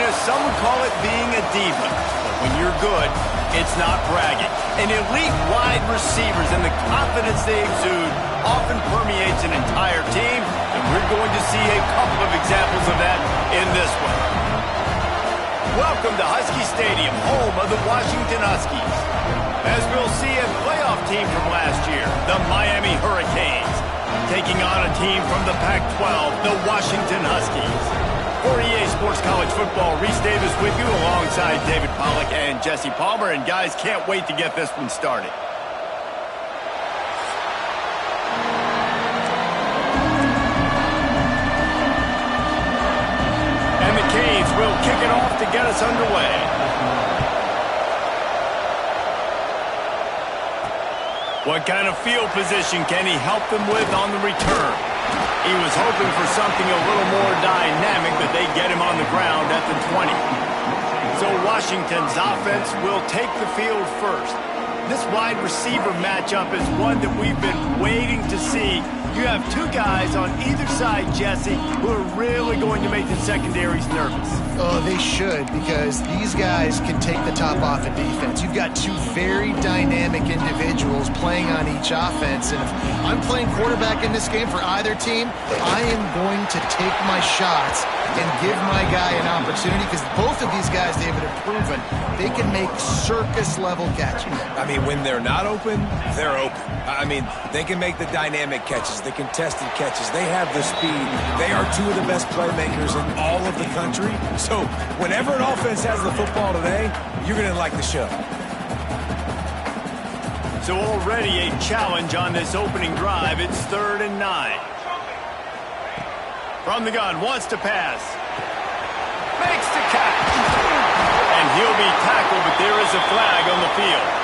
Greatness, some would call it being a diva. But when you're good, it's not bragging. And elite wide receivers and the confidence they exude often permeates an entire team, and we're going to see a couple of examples of that in this one. Welcome to Husky Stadium, home of the Washington Huskies. As we'll see, a playoff team from last year, the Miami Hurricanes, taking on a team from the Pac-12, the Washington Huskies. For EA Sports College Football, Reese Davis with you alongside David Pollack and Jesse Palmer. And guys, can't wait to get this one started. And the Canes will kick it off to get us underway. What kind of field position can he help them with on the return? He was hoping for something a little more dynamic, but they get him on the ground at the 20. So Washington's offense will take the field first. This wide receiver matchup is one that we've been waiting to see. You have two guys on either side, Jesse, who are really going to make the secondaries nervous. Oh, they should, because these guys can take the top off of defense. You've got two very dynamic individuals playing on each offense, and if I'm playing quarterback in this game for either team, I am going to take my shots and give my guy an opportunity, because both of these guys, David, have proven they can make circus-level catches. I mean, when they're not open, they're open. I mean, they can make the dynamic catches, the contested catches. They have the speed. They are two of the best playmakers in all of the country. So whenever an offense has the football today, you're going to like the show. So already a challenge on this opening drive. It's 3rd and 9. From the gun, wants to pass. Makes the catch. And he'll be tackled, but there is a flag on the field.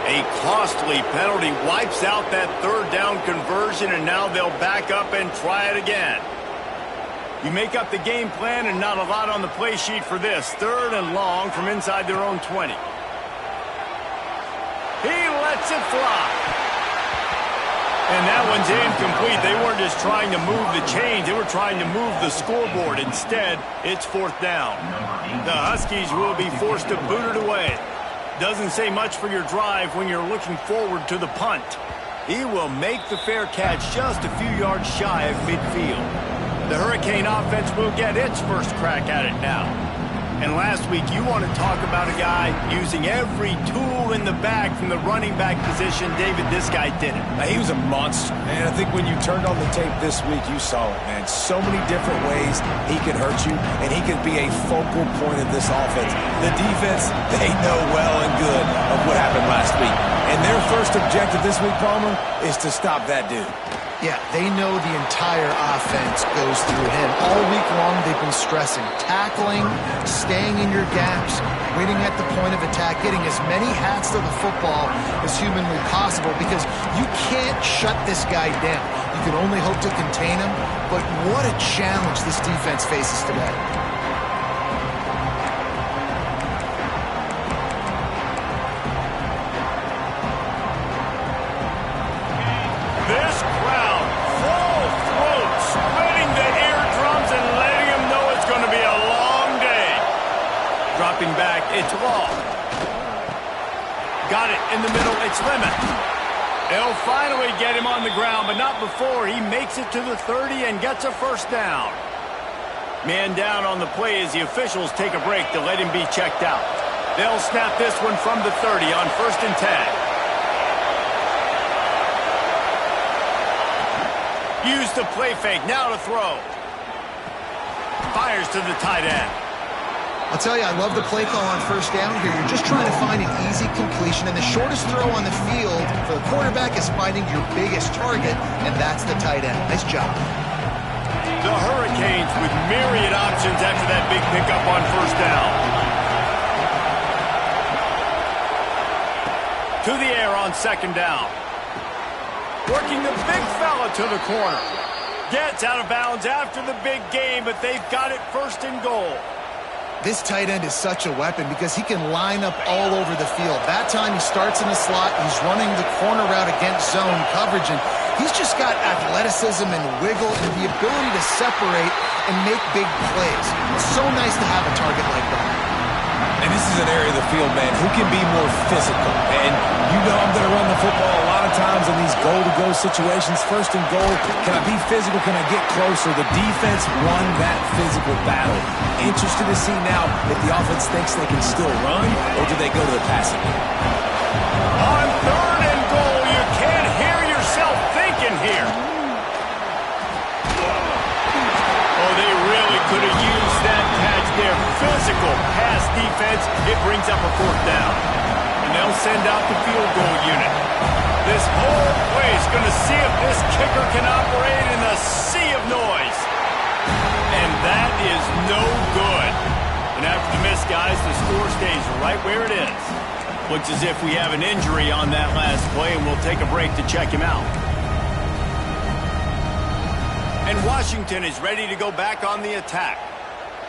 A costly penalty wipes out that 3rd down conversion, and now they'll back up and try it again. You make up the game plan, and not a lot on the play sheet for this. 3rd and long from inside their own 20. He lets it fly. And that one's incomplete. They weren't just trying to move the chains. They were trying to move the scoreboard. Instead, it's 4th down. The Huskies will be forced to boot it away. Doesn't say much for your drive when you're looking forward to the punt. He will make the fair catch just a few yards shy of midfield. The Hurricane offense will get its first crack at it now. And last week, you want to talk about a guy using every tool in the bag from the running back position. David, this guy did it. He was a monster. And I think when you turned on the tape this week, you saw it, man. So many different ways he can hurt you, and he can be a focal point of this offense. The defense, they know well and good of what happened last week. And their first objective this week, Palmer, is to stop that dude. Yeah, they know the entire offense goes through him. All week long, they've been stressing tackling, staying in your gaps, waiting at the point of attack, getting as many hats to the football as humanly possible, because you can't shut this guy down. You can only hope to contain him, but what a challenge this defense faces today. Back, it's long. Got it in the middle, it's Lemon. They'll finally get him on the ground, but not before he makes it to the 30 and gets a 1st down. Man down on the play as the officials take a break to let him be checked out. They'll snap this one from the 30 on 1st and 10. Use the play fake, now to throw. Fires to the tight end. I'll tell you, I love the play call on 1st down here. You're just trying to find an easy completion, and the shortest throw on the field for the quarterback is finding your biggest target, and that's the tight end. Nice job. The Hurricanes with myriad options after that big pickup on 1st down. To the air on 2nd down. Working the big fella to the corner. Gets out of bounds after the big game, but they've got it 1st and goal. This tight end is such a weapon because he can line up all over the field. That time he starts in the slot, he's running the corner route against zone coverage, and he's just got athleticism and wiggle and the ability to separate and make big plays. It's so nice to have a target like that. And this is an area of the field, man, who can be more physical. And you know I'm going to run the football a lot of times in these goal-to-go situations. First and goal, can I be physical? Can I get closer? The defense won that physical battle. Interested to see now if the offense thinks they can still run, or do they go to the passing game? On third and goal, you can't hear yourself thinking here. Oh, they really could have used that catch there. Physical pass defense. It brings up a fourth down. And they'll send out the field goal unit. This whole play is going to see if this kicker can operate in a sea of noise. And that is no good. And after the miss, guys, the score stays right where it is. Looks as if we have an injury on that last play, and we'll take a break to check him out. And Washington is ready to go back on the attack.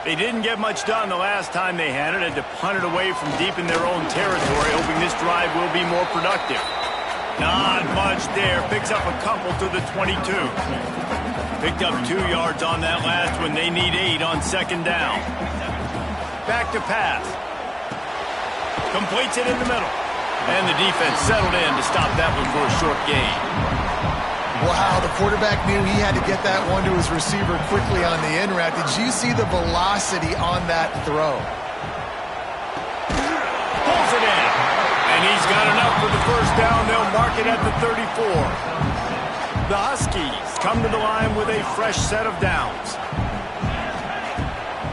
They didn't get much done the last time they had it. Had to punt it away from deep in their own territory, hoping this drive will be more productive. Not much there. Picks up a couple to the 22. Picked up 2 yards on that last one. They need 8 on second down. Back to pass. Completes it in the middle. And the defense settled in to stop that one for a short gain. Wow, the quarterback knew he had to get that one to his receiver quickly on the in route. Did you see the velocity on that throw? Pulls it in. And he's got enough for the first down. They'll mark it at the 34. The Huskies come to the line with a fresh set of downs.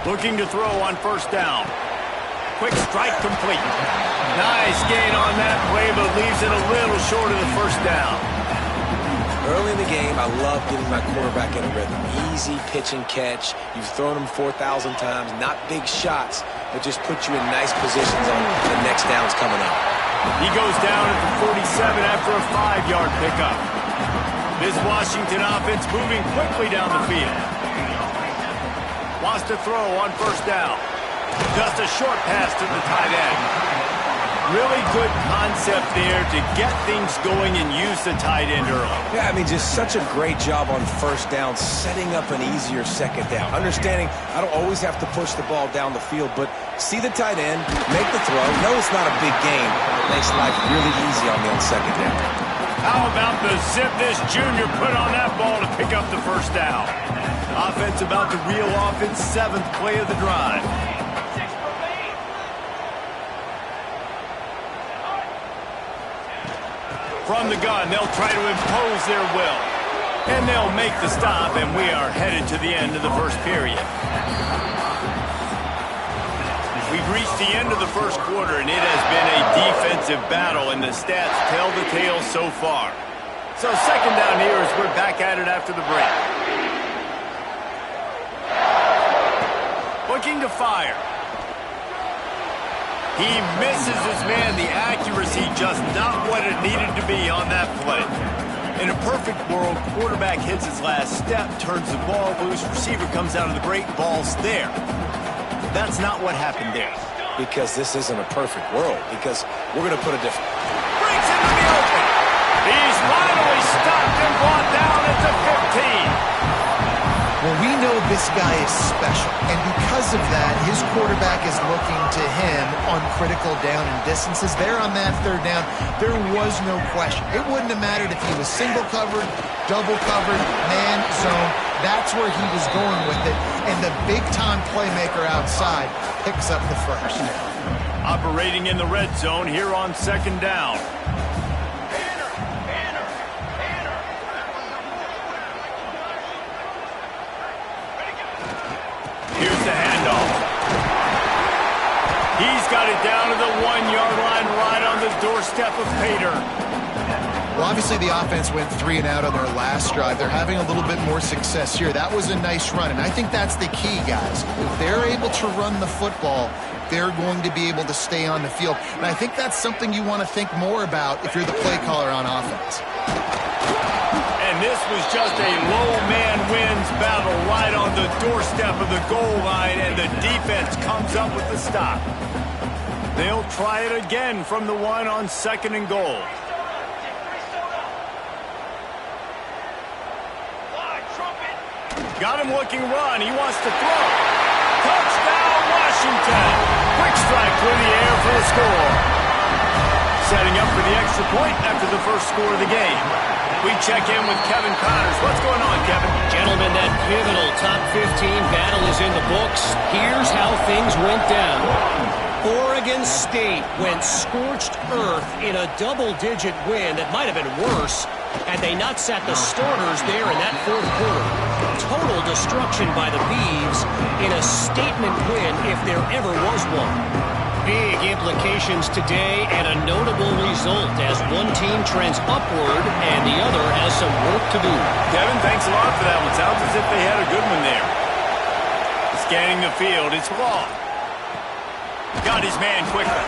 Looking to throw on first down. Quick strike complete. Nice gain on that play, but leaves it a little short of the first down. Early in the game, I love getting my quarterback in a rhythm. Easy pitch and catch. You've thrown him 4,000 times. Not big shots, but just put you in nice positions on the next downs coming up. He goes down at the 47 after a 5-yard pickup. This Washington offense moving quickly down the field. Wants to throw on first down. Just a short pass to the tight end. Really good concept there to get things going and use the tight end early. Yeah, I mean, just such a great job on first down, setting up an easier second down. Understanding I don't always have to push the ball down the field, but see the tight end, make the throw. No, it's not a big game. It makes life really easy on me on second down. How about the zip this junior put on that ball to pick up the first down? Offense about to reel off its 7th play of the drive. From the gun, they'll try to impose their will. And they'll make the stop, and we are headed to the end of the first period. We've reached the end of the first quarter, and it has been a defensive battle, and the stats tell the tale so far. So second down here as we're back at it after the break. Looking to fire. He misses his man. The accuracy just not what it needed to be on that play. In a perfect world, quarterback hits his last step, turns the ball loose, receiver comes out of the break, ball's there. That's not what happened there. Because this isn't a perfect world. Because we're going to put a different... Breaks into the open. He's finally stopped and brought down at the 15. Well, we know this guy is special, and because of that, his quarterback is looking to him on critical down and distances. There on that third down, there was no question. It wouldn't have mattered if he was single covered, double covered, man, zone. That's where he was going with it, and the big-time playmaker outside picks up the first. Operating in the red zone here on second down. Here's the handoff. He's got it down to the 1-yard line right on the doorstep of Pater. Well, obviously the offense went 3 and out on their last drive. They're having a little bit more success here. That was a nice run, and I think that's the key, guys. If they're able to run the football, they're going to be able to stay on the field. And I think that's something you want to think more about if you're the play caller on offense. And this This was just a low man wins battle right on the doorstep of the goal line, and the defense comes up with the stop. They'll try it again from the one on 2nd and goal. Got him looking run. He wants to throw. Touchdown, Washington. Quick strike through the air for the score. Setting up for the extra point after the first score of the game. We check in with Kevin Connors. What's going on, Kevin? Gentlemen, that pivotal top 15 battle is in the books. Here's how things went down. Oregon State went scorched earth in a double-digit win that might have been worse had they not sat the starters there in that fourth quarter. Total destruction by the Beavs in a statement win if there ever was one. Big implications today and a notable result as one team trends upward and the other has some work to do. Kevin, thanks a lot for that one. Sounds as if they had a good one there. Scanning the field, it's Law. Got his man quickly.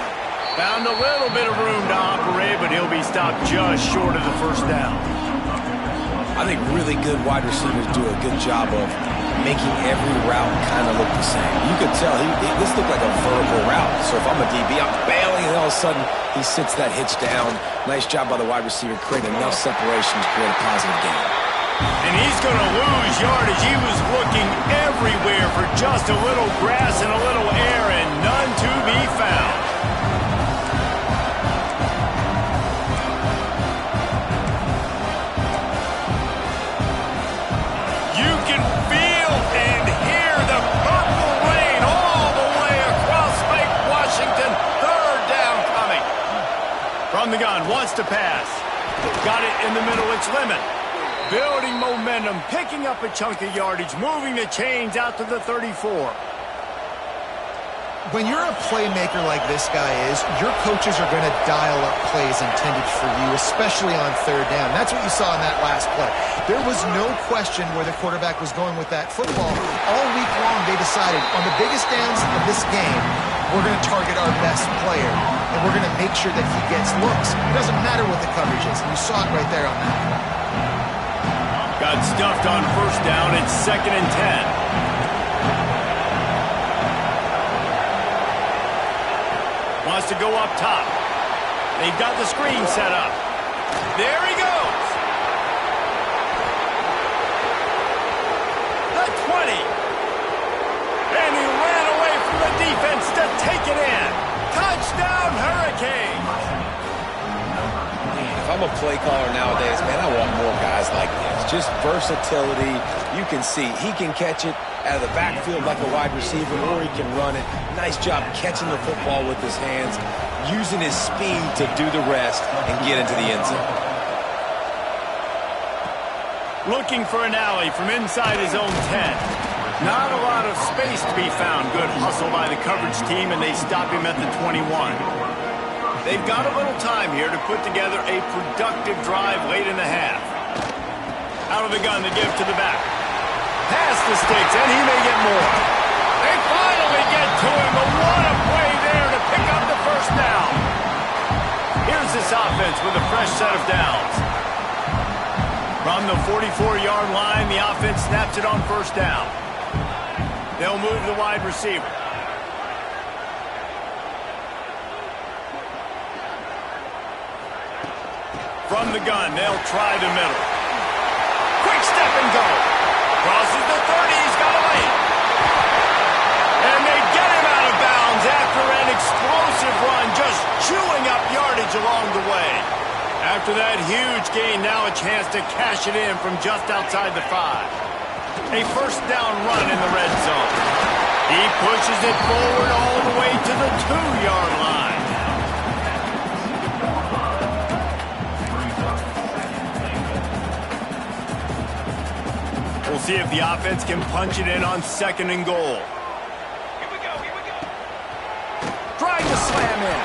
Found a little bit of room to operate, but he'll be stopped just short of the first down. I think really good wide receivers do a good job of making every route kind of look the same. You could tell this looked like a vertical route. So if I'm a DB, I'm bailing, and all of a sudden he sits that hitch down. Nice job by the wide receiver, creating enough separation to create a positive gain. And he's going to lose yardage. He was looking everywhere for just a little grass and a little air, and none to be found. You can feel and hear the purple rain all the way across Lake Washington. 3rd down coming. From the gun, wants to pass. Got it in the middle, it's Lemon. Building momentum, picking up a chunk of yardage, moving the chains out to the 34. When you're a playmaker like this guy is, your coaches are going to dial up plays intended for you, especially on 3rd down. That's what you saw in that last play. There was no question where the quarterback was going with that football. All week long, they decided on the biggest downs of this game, we're going to target our best player, and we're going to make sure that he gets looks. It doesn't matter what the coverage is, and you saw it right there on that play. Got stuffed on 1st down. It's 2nd and 10. Wants to go up top. They've got the screen set up. There he goes. The 20. And he ran away from the defense to take it in. Touchdown, Hurricanes. If I'm a play caller nowadays, man, I want more guys like this. Just versatility. You can see he can catch it out of the backfield like a wide receiver, or he can run it. Nice job catching the football with his hands, using his speed to do the rest and get into the end zone. Looking for an alley from inside his own 10. Not a lot of space to be found. Good hustle by the coverage team, and they stop him at the 21. They've got a little time here to put together a productive drive late in the half. Out of the gun to give to the back. Past the sticks, and he may get more. They finally get to him, but what a play there to pick up the 1st down. Here's this offense with a fresh set of downs. From the 44-yard line, the offense snaps it on 1st down. They'll move the wide receiver. From the gun, they'll try the middle. Quick step and go. Crosses the 30, he's got a lane. And they get him out of bounds after an explosive run, just chewing up yardage along the way. After that huge gain, now a chance to cash it in from just outside the 5. A 1st down run in the red zone. He pushes it forward all the way to the 2-yard line. We'll see if the offense can punch it in on 2nd and goal. Here we go. Trying to slam in.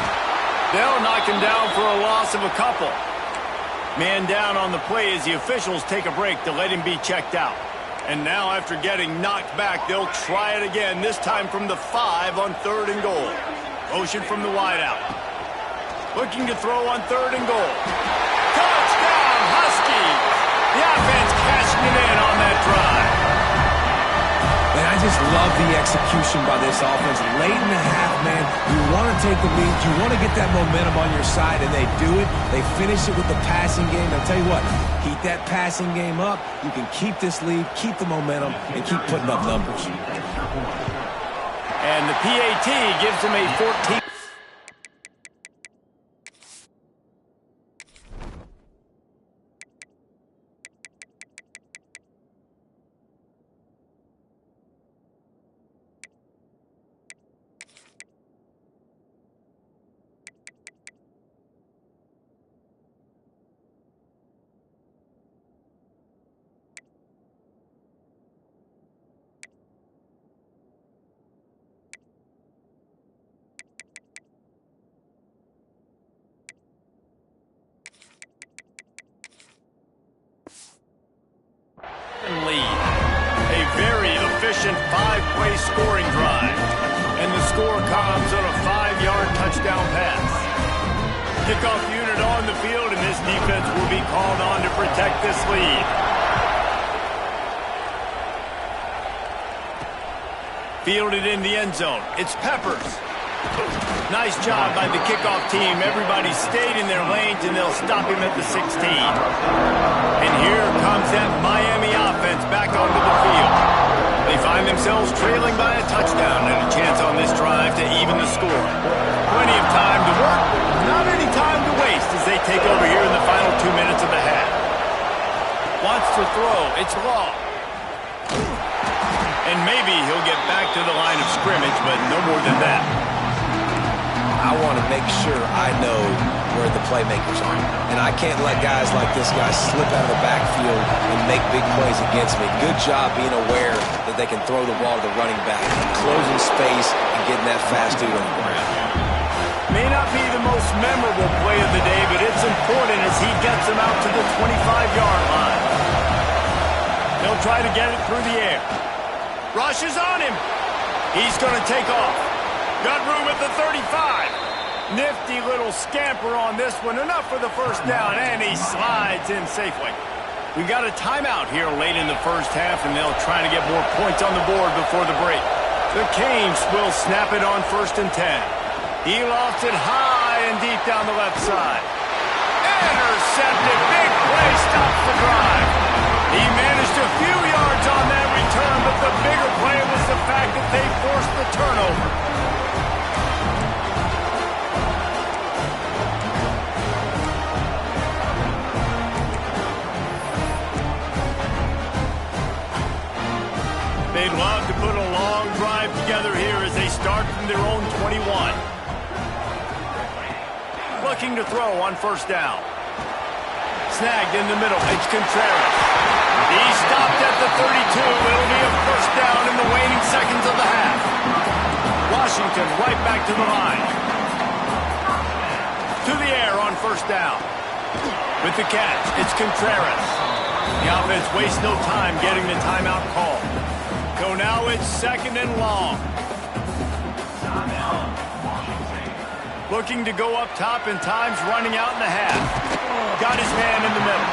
They'll knock him down for a loss of a couple. Man down on the play as the officials take a break to let him be checked out. And now after getting knocked back, they'll try it again, this time from the 5 on 3rd and goal. Motion from the wideout. Looking to throw on 3rd and goal. Touchdown, Huskies! The offense just love the execution by this offense. Late in the half, man, you want to take the lead. You want to get that momentum on your side, and they do it. They finish it with the passing game. I'll tell you what, keep that passing game up. You can keep this lead, keep the momentum, and keep putting up numbers. And the PAT gives them a 14. Lead. A very efficient 5-play scoring drive. And the score comes on a 5-yard touchdown pass. Kickoff unit on the field, and this defense will be called on to protect this lead. Fielded in the end zone. It's Peppers. Nice job by the kickoff team. Everybody stayed in their lanes, and they'll stop him at the 16. And here comes that Miami offense back onto the field. They find themselves trailing by a touchdown and a chance on this drive to even the score. Plenty of time to work, not any time to waste as they take over here in the final 2 minutes of the half. Wants to throw. It's long. And maybe he'll get back to the line of scrimmage, but no more than that. I want to make sure I know where the playmakers are. And I can't let guys like this guy slip out of the backfield and make big plays against me. Good job being aware that they can throw the ball to the running back, closing space, and getting that fast dude on the ground. May not be the most memorable play of the day, but it's important as he gets him out to the 25-yard line. They'll try to get it through the air. Rush is on him. He's going to take off. Got room at the 35. Nifty little scamper on this one. Enough for the first down, and he slides in safely. We got a timeout here late in the first half, and they'll try to get more points on the board before the break. The Canes will snap it on 1st and 10. He lofts it high and deep down the left side. Intercepted. Big play stops the drive. He managed a few yards on that return, but the bigger play was the fact that they forced the turnover. They'd love to put a long drive together here as they start from their own 21. Looking to throw on 1st down. Snagged in the middle. It's Contreras. He stopped at the 32. It'll be a 1st down in the waning seconds of the half. Washington right back to the line. To the air on 1st down. With the catch, it's Contreras. The offense wastes no time getting the timeout call. So now it's 2nd and long. Looking to go up top, and time's running out in the half. Got his man in the middle.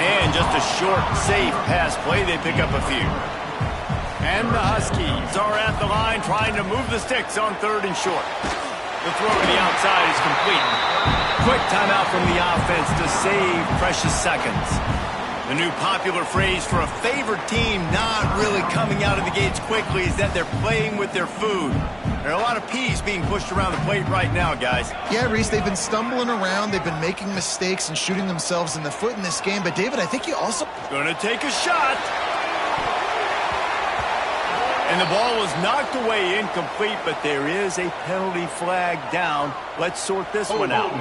And just a short, safe pass play. They pick up a few. And the Huskies are at the line trying to move the sticks on 3rd and short. The throw to the outside is complete. Quick timeout from the offense to save precious seconds. The new popular phrase for a favored team not really coming out of the gates quickly is that they're playing with their food. There are a lot of peas being pushed around the plate right now, guys. Yeah, Reese, they've been stumbling around. They've been making mistakes and shooting themselves in the foot in this game. But, David, I think you also... Gonna take a shot. And the ball was knocked away incomplete, but there is a penalty flag down. Let's sort this one out.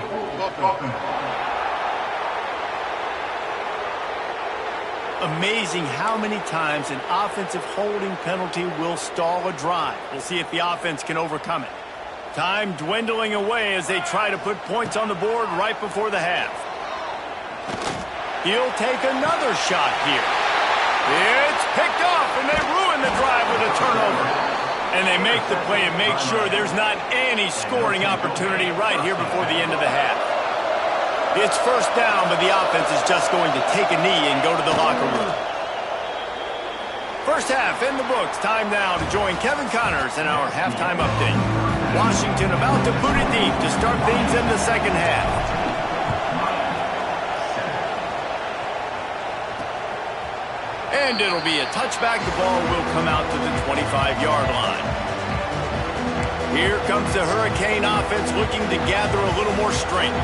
Amazing how many times an offensive holding penalty will stall a drive. We'll see if the offense can overcome it. Time dwindling away as they try to put points on the board right before the half. He'll take another shot here. It's picked off, and they ruin the drive with a turnover. And they make the play and make sure there's not any scoring opportunity right here before the end of the half. It's 1st down, but the offense is just going to take a knee and go to the locker room. First half in the books. Time now to join Kevin Connors in our halftime update. Washington about to boot it deep to start things in the second half. And it'll be a touchback. The ball will come out to the 25-yard line. Here comes the Hurricane offense looking to gather a little more strength.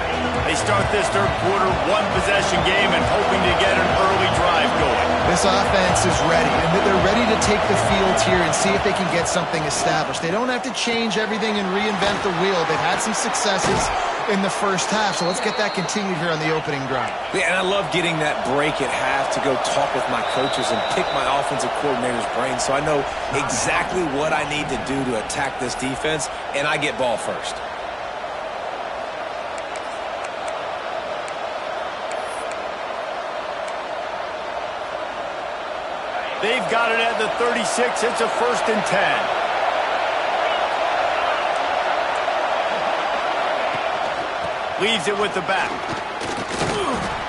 They start this third quarter one-possession game and hoping to get an early drive going. This offense is ready, and they're ready to take the field here and see if they can get something established. They don't have to change everything and reinvent the wheel. They've had some successes in the first half, so let's get that continued here on the opening drive. Yeah, and I love getting that break at half to go talk with my coaches and pick my offensive coordinator's brain so I know exactly what I need to do to attack this defense, and I get ball first. They've got it at the 36. It's a 1st and 10. Leaves it with the back.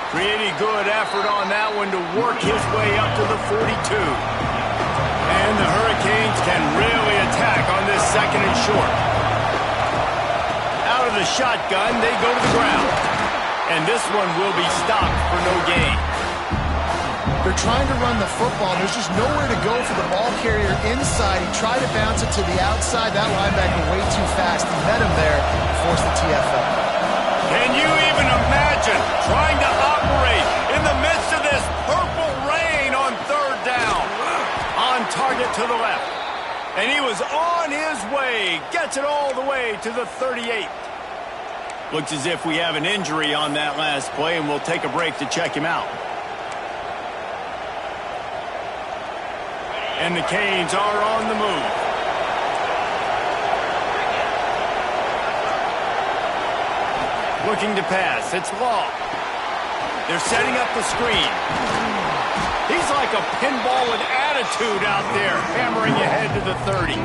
Pretty good effort on that one to work his way up to the 42. And the Hurricanes can really attack on this 2nd and short. Out of the shotgun, they go to the ground. And this one will be stopped for no gain. They're trying to run the football. There's just nowhere to go for the ball carrier inside. He tried to bounce it to the outside. That linebacker way too fast. He met him there and forced the TFL. Can you even imagine trying to operate in the midst of this purple rain on 3rd down? On target to the left. And he was on his way. Gets it all the way to the 38. Looks as if we have an injury on that last play, and we'll take a break to check him out. And the Canes are on the move. Looking to pass. It's Law. They're setting up the screen. He's like a pinball with attitude out there, hammering ahead to the 30.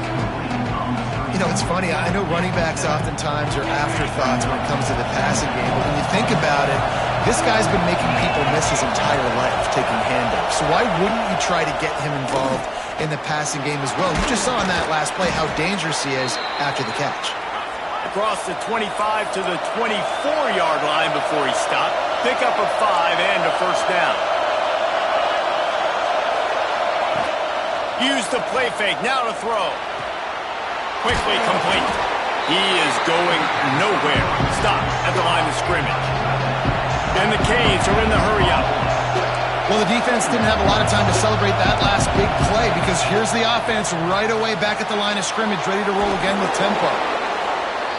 You know, it's funny. I know running backs oftentimes are afterthoughts when it comes to the passing game, but when you think about it, this guy's been making people miss his entire life taking handoffs. So why wouldn't you try to get him involved in the passing game as well? You just saw in that last play how dangerous he is after the catch. Across the 25 to the 24-yard line before he stopped. Pick up a 5 and a 1st down. Use the play fake. Now to throw. Quickly complete. He is going nowhere. Stop at the line of scrimmage. And the Canes are in the hurry-up. Well, the defense didn't have a lot of time to celebrate that last big play because here's the offense right away back at the line of scrimmage, ready to roll again with tempo.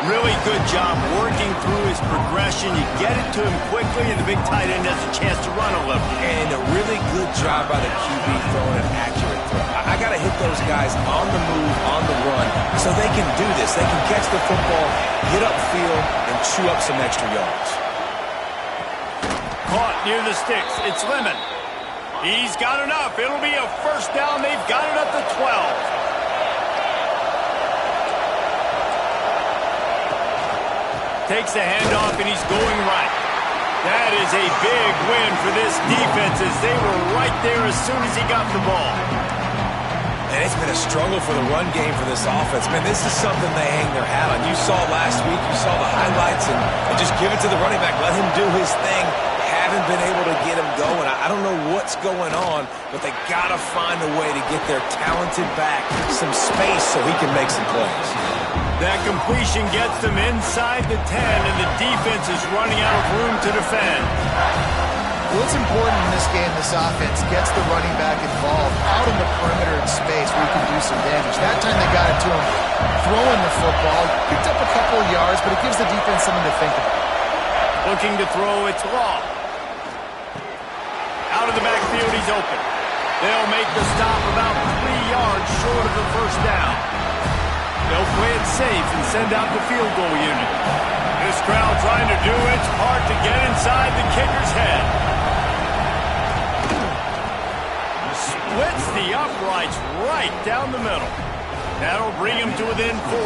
Really good job working through his progression. You get it to him quickly, and the big tight end has a chance to run a little. And a really good job by the QB throwing an accurate throw. I got to hit those guys on the move, on the run, so they can do this. They can catch the football, get upfield, and chew up some extra yards. Caught near the sticks. It's Lemon. He's got enough. It'll be a 1st down. They've got it at the 12. Takes the handoff, and he's going right. That is a big win for this defense as they were right there as soon as he got the ball. And it's been a struggle for the run game for this offense. Man, this is something they hang their hat on. You saw last week, you saw the highlights, and just give it to the running back. Let him do his thing. Haven't been able to get him going. I don't know what's going on, but they got to find a way to get their talented back some space so he can make some plays. That completion gets them inside the 10, and the defense is running out of room to defend. What's important in this game, this offense gets the running back involved out in the perimeter in space where he can do some damage. That time they got it to him throwing the football. Picked up a couple of yards, but it gives the defense something to think about. Looking to throw, it's Law. Out of the backfield, he's open. They'll make the stop about 3 yards short of the 1st down. They'll play it safe and send out the field goal unit. This crowd trying to do its part to get inside the kicker's head. Splits the uprights right down the middle. That'll bring him to within 4.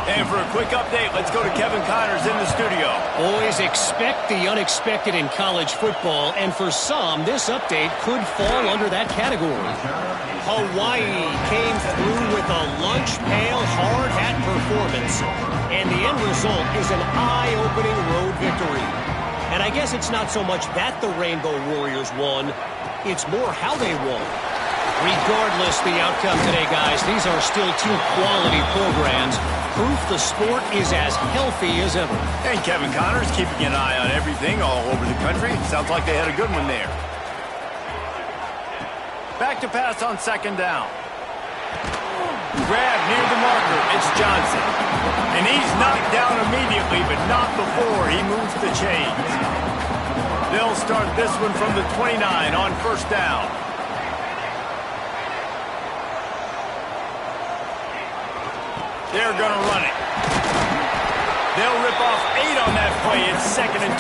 And for a quick update, let's go to Kevin Connors in the studio. Boys, expect the unexpected in college football, and for some, this update could fall under that category. Hawaii came through with a lunch pail hard hat performance, and the end result is an eye-opening road victory. And I guess it's not so much that the Rainbow Warriors won, it's more how they won. Regardless the outcome today, guys, these are still two quality programs. Proof the sport is as healthy as ever. And Kevin Connors keeping an eye on everything all over the country. Sounds like they had a good one there. Back to pass on second down. Grab near the marker. It's Johnson. And he's knocked down immediately, but not before he moves the chains. They'll start this one from the 29 on first down. They're going to run it. They'll rip off 8 on that play. It's 2nd and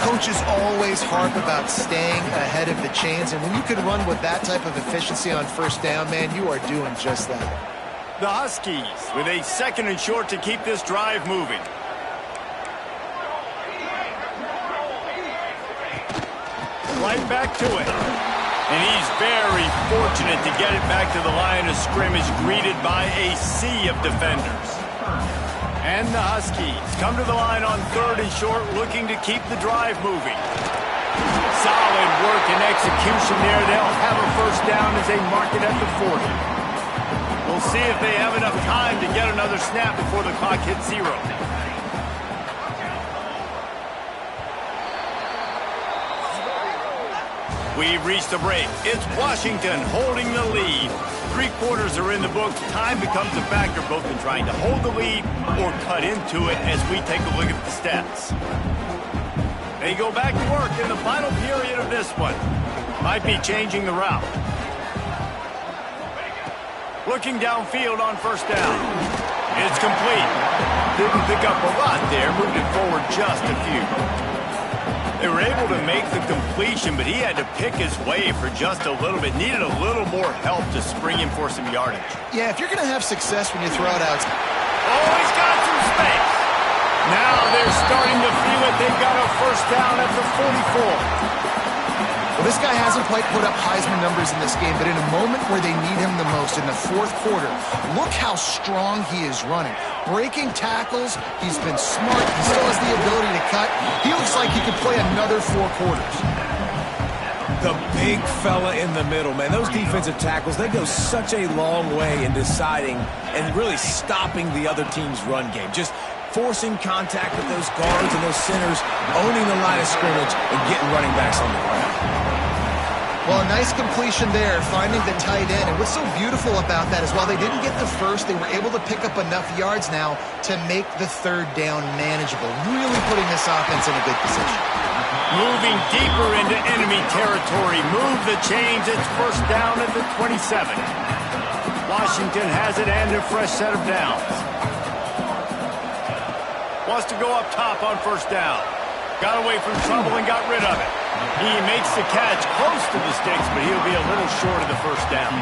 2. Coaches always harp about staying ahead of the chains, and when you can run with that type of efficiency on first down, man, you are doing just that. The Huskies with a 2nd and short to keep this drive moving. Right back to it. And he's very fortunate to get it back to the line of scrimmage, greeted by a sea of defenders. And the Huskies come to the line on 3rd and short, looking to keep the drive moving. Solid work and execution there. They'll have a first down as they mark it at the 40. We'll see if they have enough time to get another snap before the clock hits 0. We've reached the break. It's Washington holding the lead. 3 quarters are in the books. Time becomes a factor both in trying to hold the lead or cut into it as we take a look at the stats. They go back to work in the final period of this one. Might be changing the route. Looking downfield on first down. It's complete. Didn't pick up a lot there. Moved it forward just a few. They were able to make the completion, but he had to pick his way for just a little bit. Needed a little more help to spring him for some yardage. Yeah, if you're going to have success when you throw it out. Oh, he's got some space. Now they're starting to feel it. They've got a first down at the 44. Well, this guy hasn't quite put up Heisman numbers in this game, but in a moment where they need him the most, in the 4th quarter, look how strong he is running. Breaking tackles, he's been smart, he still has the ability to cut. He looks like he could play another 4 quarters. The big fella in the middle, man. Those defensive tackles, they go such a long way in deciding and really stopping the other team's run game. Just forcing contact with those guards and those centers, owning the line of scrimmage, and getting running backs on the ground. Well, a nice completion there, finding the tight end. And what's so beautiful about that is while they didn't get the first, they were able to pick up enough yards now to make the 3rd down manageable. Really putting this offense in a good position. Moving deeper into enemy territory. Move the chains. It's first down at the 27. Washington has it and a fresh set of downs. Wants to go up top on first down. Got away from trouble and got rid of it. He makes the catch close to the sticks, but he'll be a little short of the first down.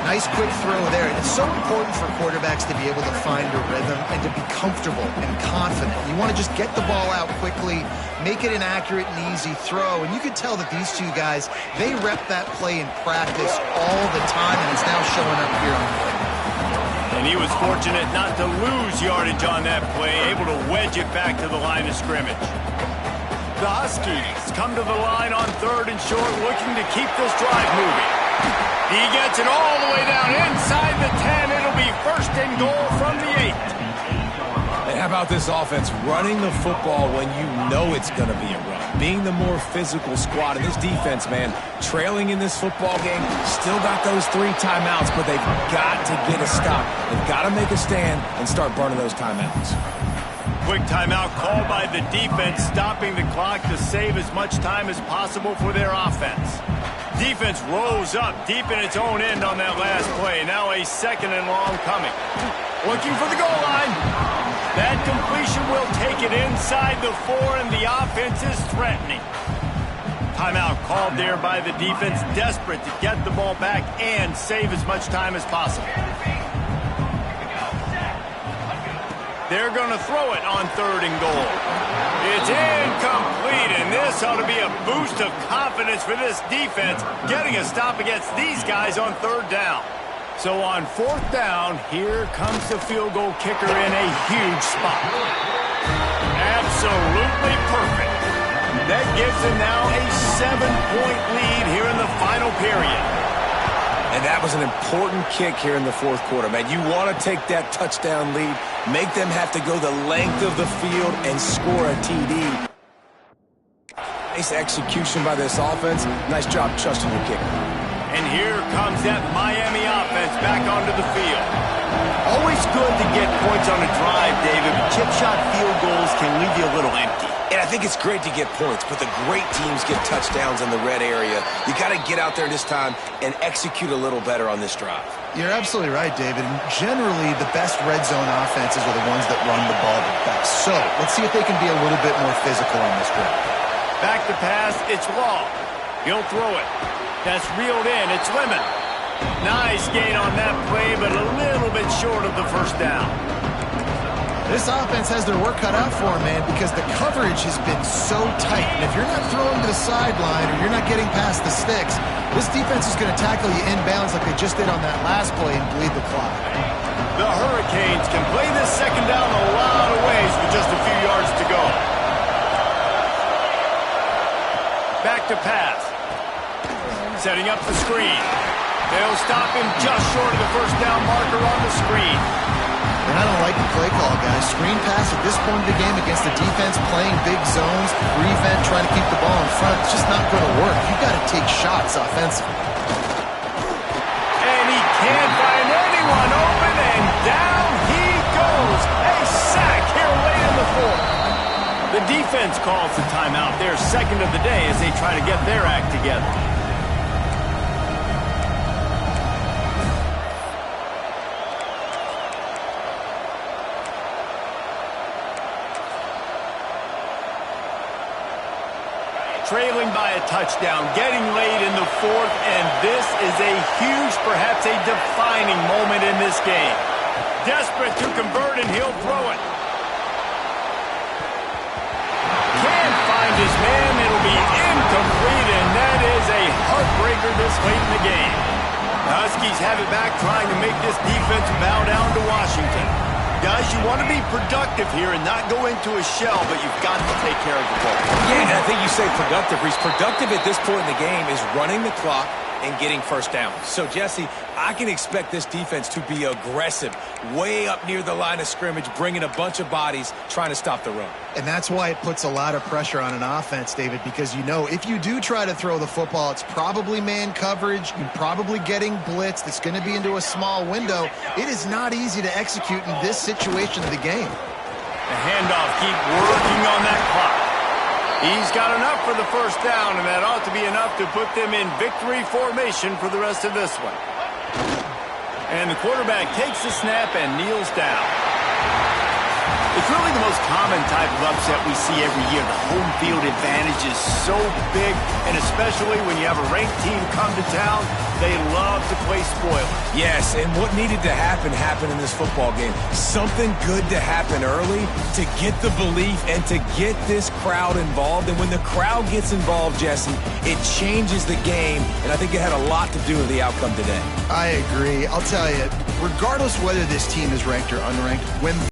Nice quick throw there. And it's so important for quarterbacks to be able to find a rhythm and to be comfortable and confident. You want to just get the ball out quickly, make it an accurate and easy throw. And you can tell that these two guys, they rep that play in practice all the time, and it's now showing up here on the field. And he was fortunate not to lose yardage on that play, able to wedge it back to the line of scrimmage. The Huskies come to the line on 3rd and short, looking to keep this drive moving. He gets it all the way down inside the 10. It'll be 1st and goal from the 8. And how about this offense running the football when you know it's going to be a run? Being the more physical squad. And this defense, man, trailing in this football game, still got those 3 timeouts, but they've got to get a stop. They've got to make a stand and start burning those timeouts. Quick timeout called by the defense, stopping the clock to save as much time as possible for their offense. Defense rose up deep in its own end on that last play. Now a 2nd and long coming. Looking for the goal line. That completion will take it inside the 4, and the offense is threatening. Timeout called there by the defense, desperate to get the ball back and save as much time as possible. They're going to throw it on 3rd and goal. It's incomplete, and this ought to be a boost of confidence for this defense, getting a stop against these guys on 3rd down. So on 4th down, here comes the field goal kicker in a huge spot. Absolutely perfect. That gives them now a 7-point lead here in the final period. And that was an important kick here in the 4th quarter, man. You want to take that touchdown lead, make them have to go the length of the field and score a TD. Nice execution by this offense. Nice job trusting your kicker. And here comes that Miami offense back onto the field. Always good to get points on a drive, David, but chip shot field goals can leave you a little empty. And I think it's great to get points, but the great teams get touchdowns in the red area. You got to get out there this time and execute a little better on this drive. You're absolutely right, David. And generally, the best red zone offenses are the ones that run the ball the best. So let's see if they can be a little bit more physical on this drive. Back to pass, it's Long. He'll throw it. That's reeled in, it's Lemon. Nice gain on that play, but a little bit short of the 1st down. This offense has their work cut out for them, man, because the coverage has been so tight. And if you're not throwing to the sideline or you're not getting past the sticks, this defense is going to tackle you inbounds like they just did on that last play and bleed the clock. The Hurricanes can play this 2nd down a lot of ways with just a few yards to go. Back to pass. Setting up the screen. They'll stop him just short of the 1st down marker on the screen. And I don't like the play call, guys. Screen pass at this point of the game against the defense, playing big zones, prevent, trying to keep the ball in front. It's just not going to work. You've got to take shots offensively. And he can't find anyone open, and down he goes. A sack here late in the 4th. The defense calls the timeout, their 2nd of the day, as they try to get their act together. Trailing by a touchdown, getting late in the 4th, and this is a huge, perhaps a defining moment in this game. Desperate to convert, and he'll throw it. Can't find his man. It'll be incomplete, and that is a heartbreaker this late in the game. The Huskies have it back, trying to make this defense bow down to Washington. Guys, you want to be productive here and not go into a shell, but you've got to take care of the ball. Yeah, and I think you say productive, Reese. Productive at this point in the game is running the clock and getting 1st down. So, Jesse, I can expect this defense to be aggressive, way up near the line of scrimmage, bringing a bunch of bodies, trying to stop the run. And that's why it puts a lot of pressure on an offense, David, because you know if you do try to throw the football, it's probably man coverage. You're probably getting blitzed. It's going to be into a small window. It is not easy to execute in this situation of the game. The handoff, keep working on that clock. He's got enough for the 1st down, and that ought to be enough to put them in victory formation for the rest of this one. And the quarterback takes the snap and kneels down. It's really the most common type of upset we see every year. The home field advantage is so big, and especially when you have a ranked team come to town, they love to play spoiler. Yes, and what needed to happen happened in this football game. Something good to happen early to get the belief and to get this crowd involved. And when the crowd gets involved, Jesse, it changes the game, and I think it had a lot to do with the outcome today. I agree. I'll tell you, regardless whether this team is ranked or unranked, when